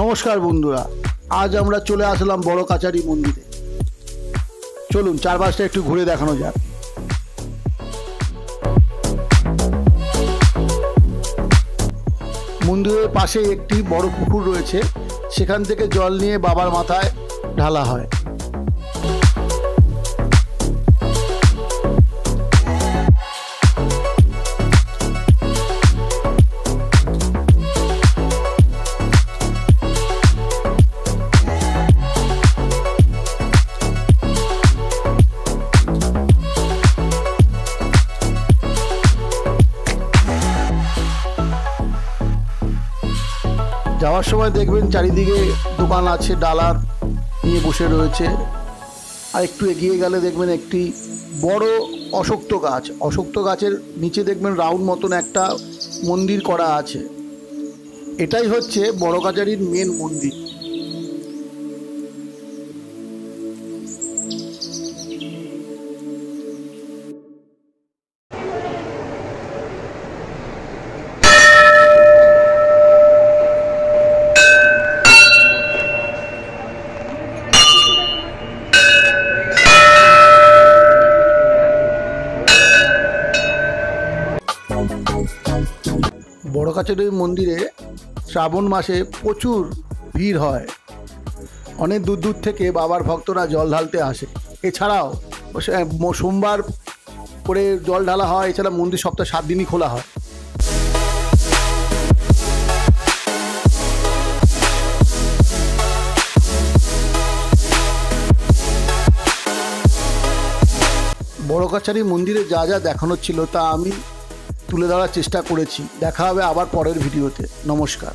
নমস্কার বন্ধুরা, আজ আমরা চলে আসলাম বড় কাছারি মন্দিরে। চলুন চারপাশটা একটু ঘুরে দেখানো যাক। মন্দিরের পাশে একটি বড় পুকুর রয়েছে, সেখান থেকে জল নিয়ে বাবার মাথায় ঢালা হয়। যাওয়ার সময় দেখবেন চারিদিকে দোকান আছে, ডালার নিয়ে বসে রয়েছে। আর একটু এগিয়ে গেলে দেখবেন একটি বড় অশ্বত্থ গাছ, অশ্বত্থ গাছের নিচে দেখবেন রাউন্ড মতন একটা মন্দির করা আছে। এটাই হচ্ছে বড় কাছারির মেন মন্দির। বড় কাছারি মন্দিরে শ্রাবণ মাসে প্রচুর ভিড় হয়, অনেক দূর দূর থেকে বাবার ভক্তরা জল ঢালতে আসে। এছাড়াও সোমবার করে জল ঢালা হয়, এছাড়া মন্দির সপ্তাহে 7 দিনই খোলা হয়। বড় কাছারি মন্দিরে যা যা দেখানোর ছিল তা আমি তুলে ধরার চেষ্টা করেছি। দেখা হবে আবার পরের ভিডিওতে। নমস্কার।